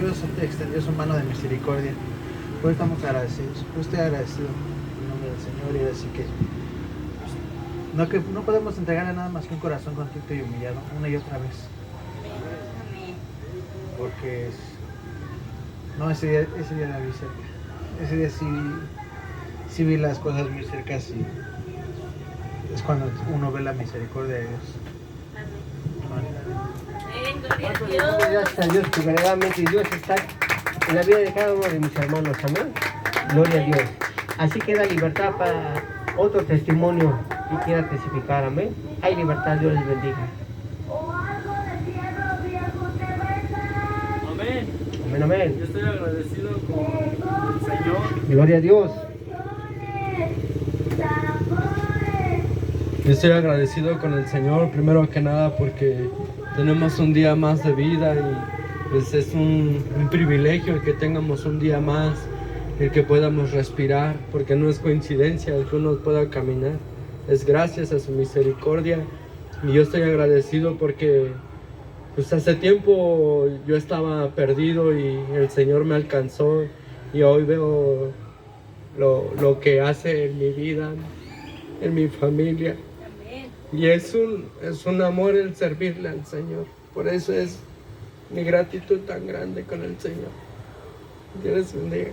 Dios extendió su mano de misericordia. Por eso estamos agradecidos. Yo estoy agradecido en nombre del Señor, y así que no podemos entregarle nada más que un corazón contrito y humillado una y otra vez. Porque no, ese día la vi cerca. Ese día sí vi las cosas muy cerca, y es cuando uno ve la misericordia de Dios. Gracias a Dios que verdaderamente Dios está en la vida de cada uno de mis hermanos, amén. Gloria a Dios. Así queda libertad para otro testimonio que quiera testificar, amén. Hay libertad, Dios les bendiga. Amén. Amén, amén. Yo estoy agradecido con el Señor. Gloria a Dios. Yo estoy agradecido con el Señor, primero que nada, porque tenemos un día más de vida y pues es un privilegio el que tengamos un día más, el que podamos respirar, porque no es coincidencia el que uno pueda caminar, es gracias a su misericordia. Y yo estoy agradecido porque pues hace tiempo yo estaba perdido y el Señor me alcanzó, y hoy veo lo que hace en mi vida, en mi familia. Y es un amor el servirle al Señor. Por eso es mi gratitud tan grande con el Señor. Dios les bendiga.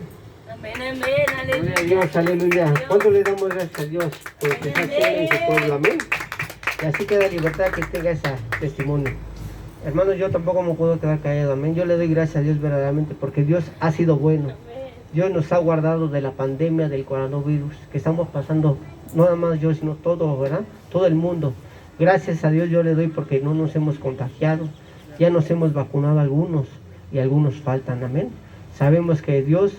Amén, amén, aleluya. Gloria a Dios, aleluya. ¿Cuánto le damos gracias a Dios por lo que está haciendo en su pueblo? Amén. Y así queda libertad que tenga ese testimonio. Hermanos, yo tampoco me puedo quedar callado, amén. Yo le doy gracias a Dios verdaderamente porque Dios ha sido bueno. Dios nos ha guardado de la pandemia del coronavirus que estamos pasando, no nada más yo, sino todo, ¿verdad? Todo el mundo. Gracias a Dios yo le doy porque no nos hemos contagiado. Ya nos hemos vacunado algunos y algunos faltan, amén. Sabemos que Dios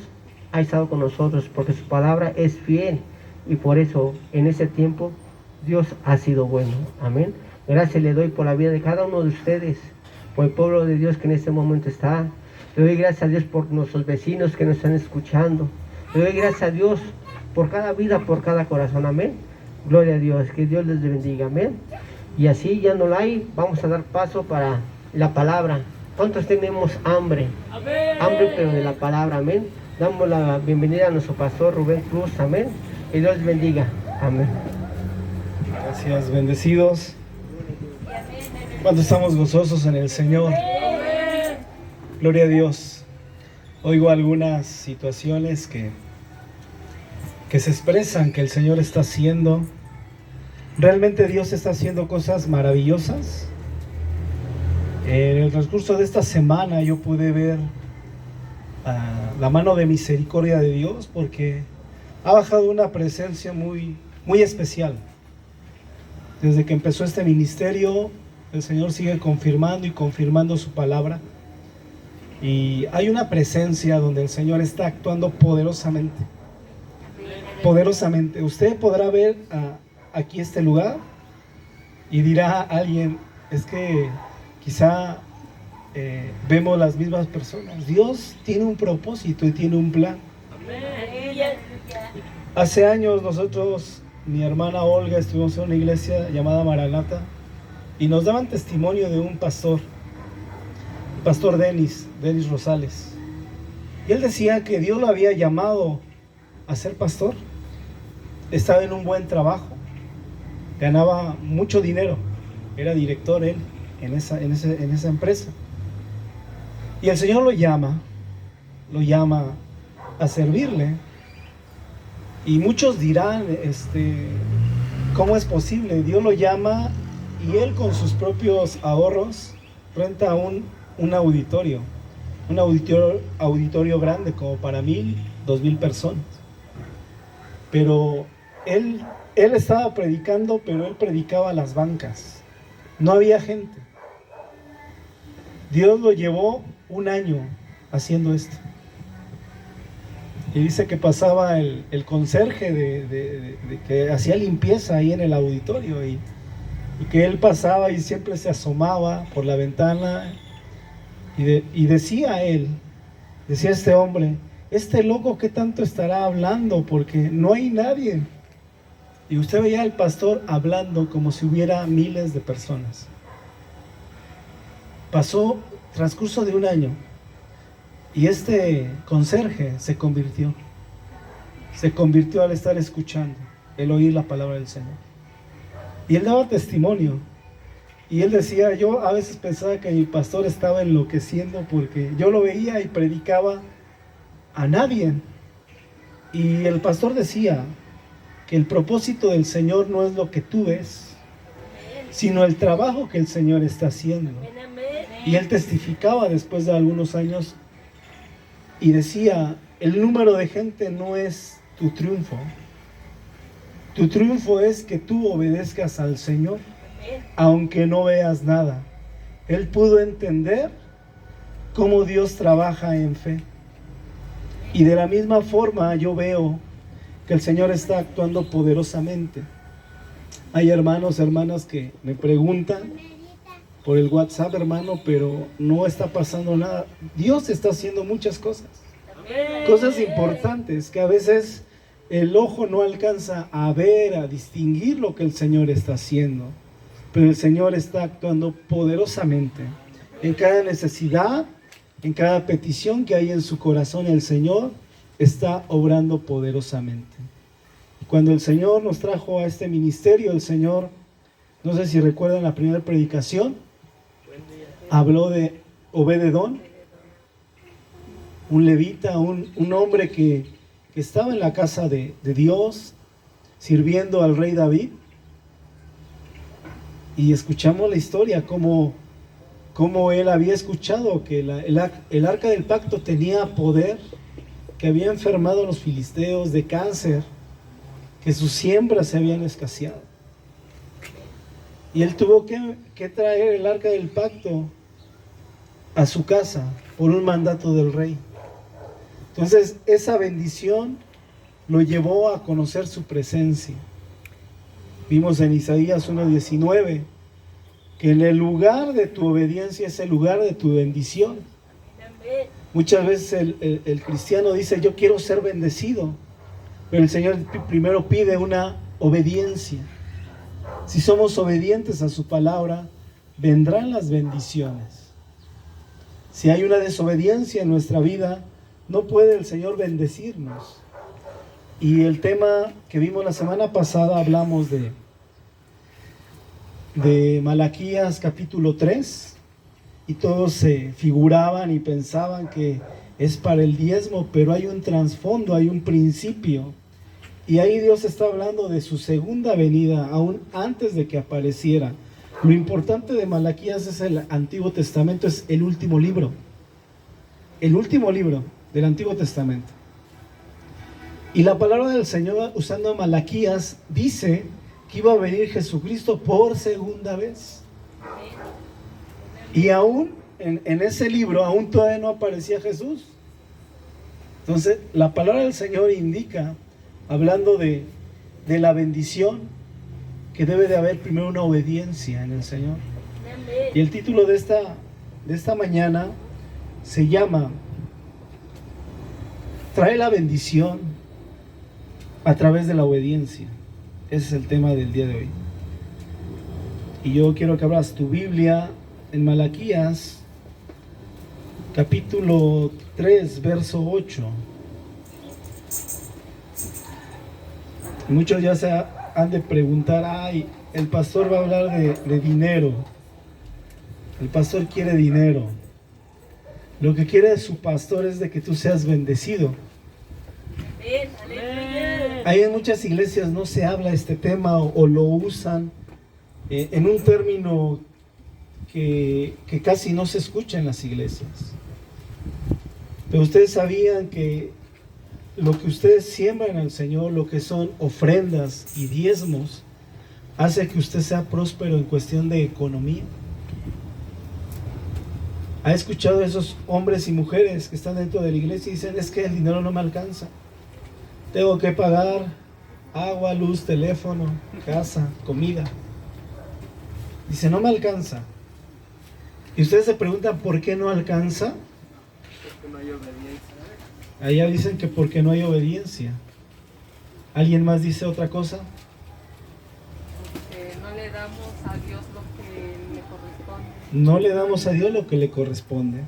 ha estado con nosotros porque su palabra es fiel y por eso en ese tiempo Dios ha sido bueno, amén. Gracias le doy por la vida de cada uno de ustedes, por el pueblo de Dios que en este momento está. Le doy gracias a Dios por nuestros vecinos que nos están escuchando. Le doy gracias a Dios por cada vida, por cada corazón, amén. Gloria a Dios, que Dios les bendiga, amén. Y así ya no la hay, vamos a dar paso para la palabra. ¿Cuántos tenemos hambre? Amén. Hambre pero de la palabra, amén. Damos la bienvenida a nuestro pastor Rubén Cruz, amén. Que Dios les bendiga, amén. Gracias, bendecidos. Cuando estamos gozosos en el Señor. Gloria a Dios. Oigo algunas situaciones que se expresan que el Señor está haciendo. Realmente Dios está haciendo cosas maravillosas. En el transcurso de esta semana yo pude ver la mano de misericordia de Dios porque ha bajado una presencia muy, muy especial. Desde que empezó este ministerio, el Señor sigue confirmando y confirmando su palabra. Y hay una presencia donde el Señor está actuando poderosamente. Poderosamente. Usted podrá ver aquí este lugar y dirá a alguien, es que quizá vemos las mismas personas. Dios tiene un propósito y tiene un plan. Hace años nosotros, mi hermana Olga, estuvimos en una iglesia llamada Maranata y nos daban testimonio de un pastor, Pastor Denis Rosales. Y él decía que Dios lo había llamado a ser pastor. Estaba en un buen trabajo, ganaba mucho dinero, era director él en esa empresa. Y el Señor lo llama a servirle. Y muchos dirán, ¿cómo es posible? Dios lo llama y él con sus propios ahorros renta un auditorio grande como para 1,000, 2,000 personas. Pero él estaba predicando, pero él predicaba a las bancas. No había gente. Dios lo llevó un año haciendo esto. Y dice que pasaba el conserje de que hacía limpieza ahí en el auditorio y que él pasaba y siempre se asomaba por la ventana y decía este hombre, este loco ¿qué tanto estará hablando? Porque no hay nadie. Y usted veía al pastor hablando como si hubiera miles de personas. Pasó transcurso de un año Y este conserje se convirtió al estar escuchando, el oír la palabra del Señor. Y él daba testimonio. Y él decía, yo a veces pensaba que mi pastor estaba enloqueciendo porque yo lo veía y predicaba a nadie. Y el pastor decía que el propósito del Señor no es lo que tú ves, sino el trabajo que el Señor está haciendo. Y él testificaba después de algunos años y decía, el número de gente no es tu triunfo. Tu triunfo es que tú obedezcas al Señor, aunque no veas nada. Él pudo entender cómo Dios trabaja en fe. Y de la misma forma yo veo que el Señor está actuando poderosamente. Hay hermanos, hermanas que me preguntan por el WhatsApp, hermano, pero no está pasando nada. Dios está haciendo muchas cosas. Cosas importantes que a veces el ojo no alcanza a ver, a distinguir lo que el Señor está haciendo. Pero el Señor está actuando poderosamente. En cada necesidad, en cada petición que hay en su corazón, el Señor está obrando poderosamente. Cuando el Señor nos trajo a este ministerio, el Señor, no sé si recuerdan la primera predicación, habló de Obed-edom, un levita, un hombre que estaba en la casa de Dios, sirviendo al rey David. Y escuchamos la historia, cómo él había escuchado que el arca del pacto tenía poder, que había enfermado a los filisteos de cáncer, que sus siembras se habían escaseado. Y él tuvo que traer el arca del pacto a su casa por un mandato del rey. Entonces esa bendición lo llevó a conocer su presencia. Vimos en Isaías 1:19 que en el lugar de tu obediencia es el lugar de tu bendición. Muchas veces el cristiano dice, yo quiero ser bendecido, pero el Señor primero pide una obediencia. Si somos obedientes a su palabra, vendrán las bendiciones. Si hay una desobediencia en nuestra vida, no puede el Señor bendecirnos. Y el tema que vimos la semana pasada, hablamos de Malaquías capítulo 3, y todos se figuraban y pensaban que es para el diezmo, pero hay un trasfondo, hay un principio. Y ahí Dios está hablando de su segunda venida, aún antes de que apareciera. Lo importante de Malaquías es el Antiguo Testamento, es el último libro del Antiguo Testamento. Y la palabra del Señor, usando a Malaquías, dice que iba a venir Jesucristo por segunda vez. Y aún en ese libro, aún todavía no aparecía Jesús. Entonces, la palabra del Señor indica, hablando de la bendición, que debe de haber primero una obediencia en el Señor. Y el título de esta mañana se llama Trae la bendición a través de la obediencia. Ese es el tema del día de hoy. Y yo quiero que abras tu Biblia en Malaquías capítulo 3, verso 8. Muchos ya se han de preguntar, ay, el pastor va a hablar de dinero. El pastor quiere dinero. Lo que quiere su pastor es de que tú seas bendecido. Ahí en muchas iglesias no se habla este tema o lo usan en un término que casi no se escucha en las iglesias. Pero ustedes sabían que lo que ustedes siembran al Señor, lo que son ofrendas y diezmos, hace que usted sea próspero en cuestión de economía. ¿Ha escuchado a esos hombres y mujeres que están dentro de la iglesia y dicen, es que el dinero no me alcanza? Tengo que pagar agua, luz, teléfono, casa, comida. Dice, no me alcanza. Y ustedes se preguntan, ¿por qué no alcanza? Porque no hay obediencia. Allá dicen que porque no hay obediencia. ¿Alguien más dice otra cosa? Porque no le damos a Dios lo que le corresponde. No le damos a Dios lo que le corresponde.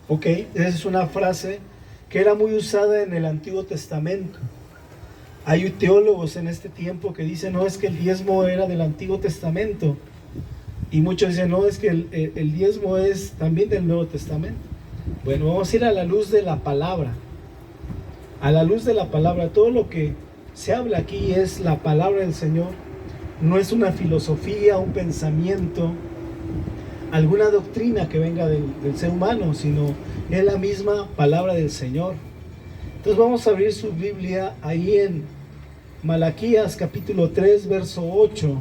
¿Ok? Esa es una frase que era muy usada en el Antiguo Testamento. Hay teólogos en este tiempo que dicen, no, es que el diezmo era del Antiguo Testamento. Y muchos dicen, no, es que el diezmo es también del Nuevo Testamento. Bueno, vamos a ir a la luz de la palabra. A la luz de la palabra, todo lo que se habla aquí es la palabra del Señor. No es una filosofía, un pensamiento, alguna doctrina que venga del ser humano, sino es la misma palabra del Señor. Entonces vamos a abrir su Biblia ahí en Malaquías capítulo 3, verso 8.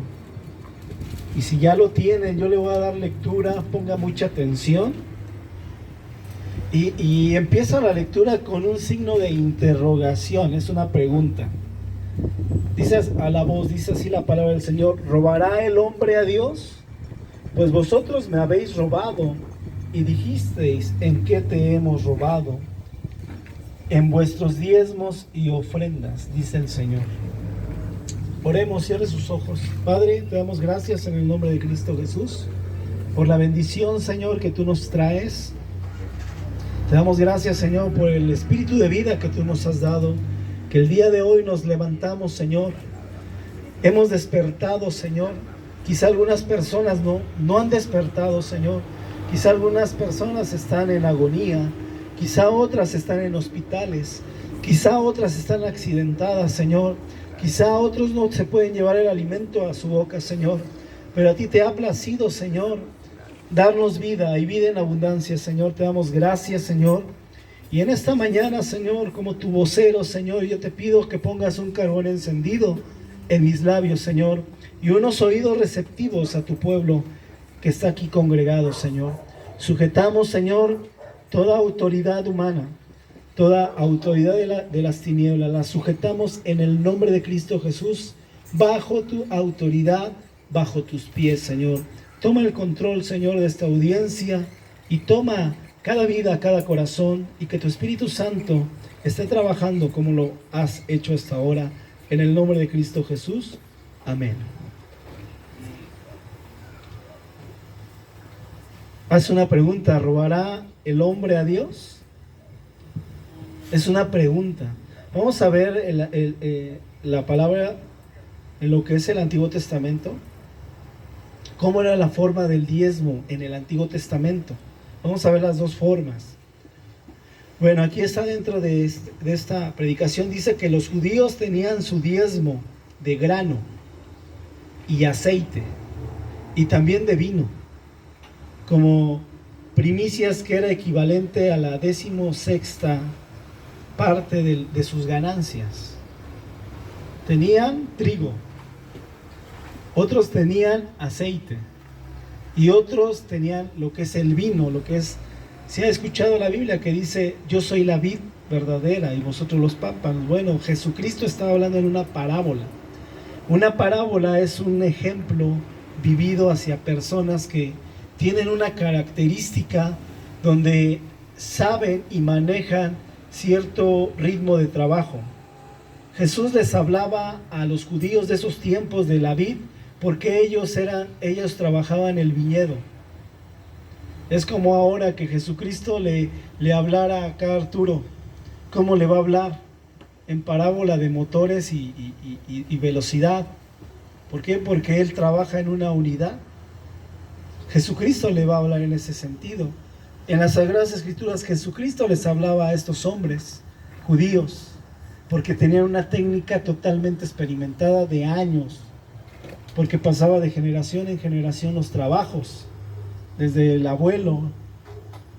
Y si ya lo tienen, yo le voy a dar lectura, ponga mucha atención. Y empieza la lectura con un signo de interrogación, es una pregunta. Dice a la voz, dice así la palabra del Señor: ¿robará el hombre a Dios? Pues vosotros me habéis robado y dijisteis, ¿en qué te hemos robado? En vuestros diezmos y ofrendas, dice el Señor. Oremos, cierre sus ojos. Padre, te damos gracias en el nombre de Cristo Jesús por la bendición, Señor, que tú nos traes. Te damos gracias, Señor, por el espíritu de vida que tú nos has dado, que el día de hoy nos levantamos, Señor. Hemos despertado, Señor. Quizá algunas personas no han despertado, Señor. Quizá algunas personas están en agonía. Quizá otras están en hospitales. Quizá otras están accidentadas, Señor. Quizá otros no se pueden llevar el alimento a su boca, Señor. Pero a ti te ha placido, Señor, darnos vida y vida en abundancia, Señor. Te damos gracias, Señor. Y en esta mañana, Señor, como tu vocero, Señor, yo te pido que pongas un carbón encendido en mis labios, Señor, y unos oídos receptivos a tu pueblo que está aquí congregado, Señor. Sujetamos, Señor, toda autoridad humana, toda autoridad de las tinieblas, la sujetamos en el nombre de Cristo Jesús, bajo tu autoridad, bajo tus pies, Señor. Toma el control, Señor, de esta audiencia y toma cada vida, cada corazón, y que tu Espíritu Santo esté trabajando como lo has hecho hasta ahora, en el nombre de Cristo Jesús. Amén. Hace una pregunta: ¿robará el hombre a Dios? Es una pregunta. Vamos a ver la palabra en lo que es el Antiguo Testamento. ¿Cómo era la forma del diezmo en el Antiguo Testamento? Vamos a ver las dos formas. Bueno, aquí está dentro de esta predicación. Dice que los judíos tenían su diezmo de grano y aceite, y también de vino, como primicias, que era equivalente a la 16ª parte de sus ganancias. Tenían trigo, otros tenían aceite, y otros tenían lo que es el vino, lo que es, si ha escuchado la Biblia que dice, yo soy la vid verdadera y vosotros los pámpanos. Bueno, Jesucristo estaba hablando en una parábola. Una parábola es un ejemplo vivido hacia personas que tienen una característica donde saben y manejan cierto ritmo de trabajo. Jesús les hablaba a los judíos de esos tiempos de la vid, porque ellos trabajaban el viñedo. Es como ahora que Jesucristo le hablara acá a Arturo. ¿Cómo le va a hablar? En parábola de motores y velocidad. ¿Por qué? Porque él trabaja en una unidad. Jesucristo le va a hablar en ese sentido. En las Sagradas Escrituras, Jesucristo les hablaba a estos hombres judíos, porque tenían una técnica totalmente experimentada de años, porque pasaba de generación en generación los trabajos, desde el abuelo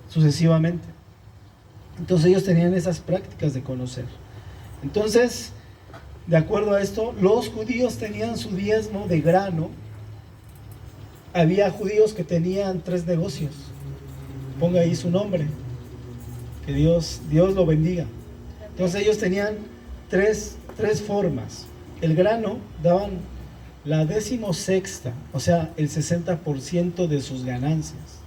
sucesivamente. Entonces ellos tenían esas prácticas de conocer. Entonces, de acuerdo a esto, los judíos tenían su diezmo de grano. Había judíos que tenían 3 negocios. Ponga ahí su nombre, que Dios lo bendiga. Entonces ellos tenían tres formas. El grano daban la 16ª, o sea, el 60% de sus ganancias.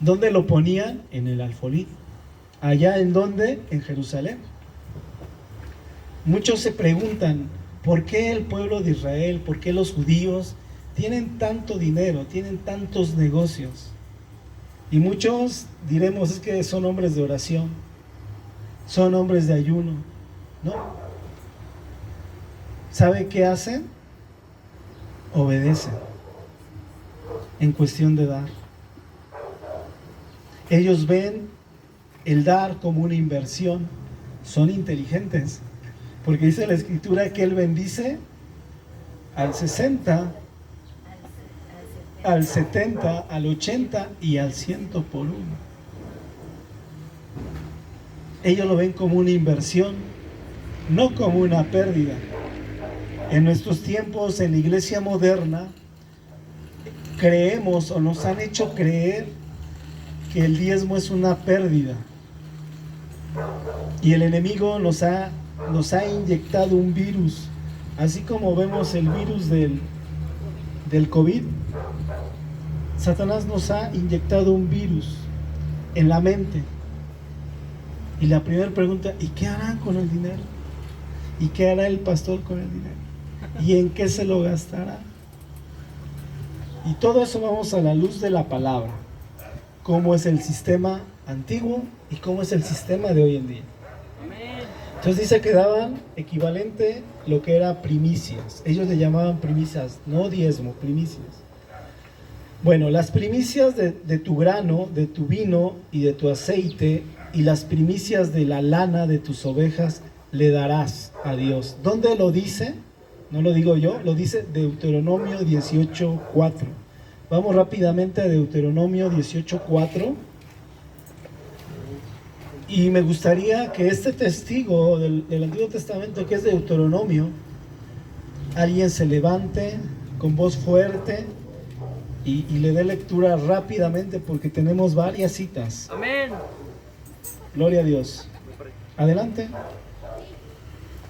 ¿Dónde lo ponían? En el alfolí. ¿Allá en dónde? En Jerusalén. Muchos se preguntan, ¿por qué el pueblo de Israel, por qué los judíos tienen tanto dinero, tienen tantos negocios? Y muchos diremos, es que son hombres de oración, son hombres de ayuno. No. ¿Sabe qué hacen? Obedecen en cuestión de dar. Ellos ven el dar como una inversión. Son inteligentes, porque dice la Escritura que Él bendice al 60, al 70, al 80 y al 100 por uno. Ellos lo ven como una inversión, no como una pérdida. En nuestros tiempos, en la iglesia moderna, creemos o nos han hecho creer que el diezmo es una pérdida. Y el enemigo nos ha inyectado un virus, así como vemos el virus del COVID. Satanás nos ha inyectado un virus en la mente. Y la primera pregunta, ¿y qué harán con el dinero? ¿Y qué hará el pastor con el dinero? ¿Y en qué se lo gastará? Y todo eso vamos a la luz de la palabra. Cómo es el sistema antiguo y cómo es el sistema de hoy en día. Entonces dice que daban equivalente lo que era primicias. Ellos le llamaban primicias, no diezmo, primicias. Bueno, las primicias de tu grano, de tu vino y de tu aceite, y las primicias de la lana de tus ovejas le darás a Dios. ¿Dónde lo dice? No lo digo yo, lo dice Deuteronomio 18:4. Vamos rápidamente a Deuteronomio 18:4. Y me gustaría que este testigo del Antiguo Testamento, que es Deuteronomio, alguien se levante con voz fuerte y le dé lectura rápidamente, porque tenemos varias citas. Amén. Gloria a Dios. Adelante.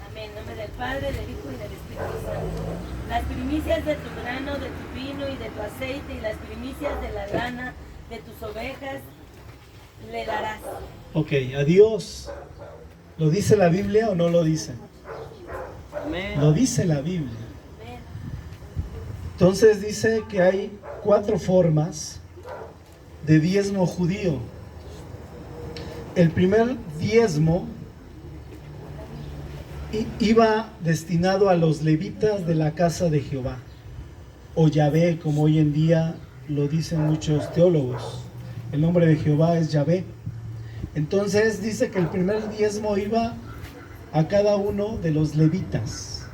Amén. En nombre del Padre, del Hijo y del Espíritu Santo. Las primicias de tu grano, de tu vino y de tu aceite, y las primicias de la lana de tus ovejas le darás. Ok, a Dios. ¿Lo dice la Biblia o no lo dice? Amén. Lo dice la Biblia. Amén. Entonces dice que hay 4 formas de diezmo judío. El primer diezmo iba destinado a los levitas de la casa de Jehová, o Yahvé, como hoy en día lo dicen muchos teólogos. El nombre de Jehová es Yahvé. Entonces dice que el primer diezmo iba a cada uno de los levitas.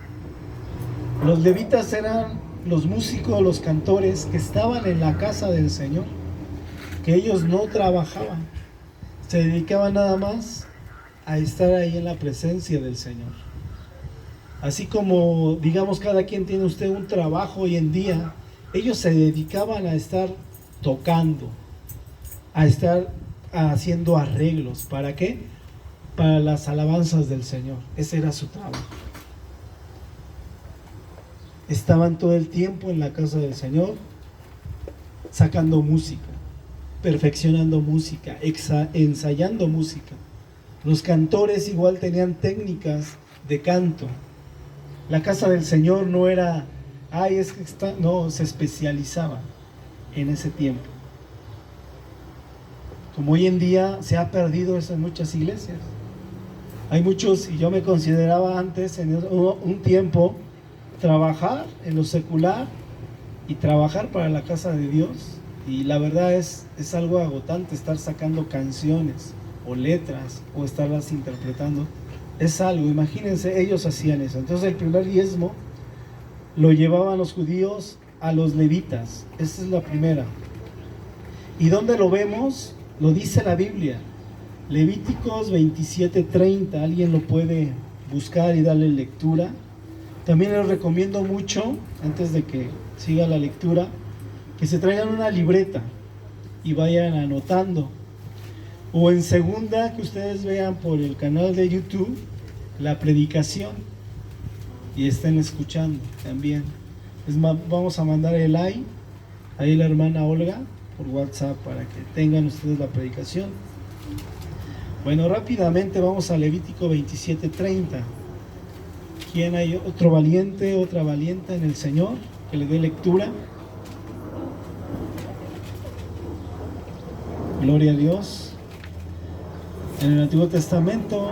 Los levitas eran los músicos, los cantores que estaban en la casa del Señor, que ellos no trabajaban, se dedicaban nada más a estar ahí en la presencia del Señor. Así como, digamos, cada quien tiene usted un trabajo hoy en día, ellos se dedicaban a estar tocando, a estar haciendo arreglos. ¿Para qué? Para las alabanzas del Señor. Ese era su trabajo. Estaban todo el tiempo en la casa del Señor, sacando música, perfeccionando música, ensayando música. Los cantores igual tenían técnicas de canto. La casa del Señor no era, es que está, no, se especializaban en ese tiempo. Como hoy en día se ha perdido eso en muchas iglesias. Hay muchos, y yo me consideraba antes, en un tiempo, trabajar en lo secular y trabajar para la casa de Dios. Y la verdad es algo agotante estar sacando canciones o letras o estarlas interpretando. Es algo, imagínense, ellos hacían eso. Entonces el primer diezmo lo llevaban los judíos a los levitas. Esa es la primera. ¿Y dónde lo vemos? Lo dice la Biblia. Levíticos 27:30. Alguien lo puede buscar y darle lectura. También les recomiendo mucho, antes de que siga la lectura, que se traigan una libreta y vayan anotando. O en segunda, que ustedes vean por el canal de YouTube la predicación y estén escuchando también. Es más, vamos a mandar el like ahí la hermana Olga por WhatsApp para que tengan ustedes la predicación. Bueno, rápidamente vamos a Levítico 27:30. ¿Quién hay otro valiente, otra valiente en el Señor que le dé lectura? Gloria a Dios. En el Antiguo Testamento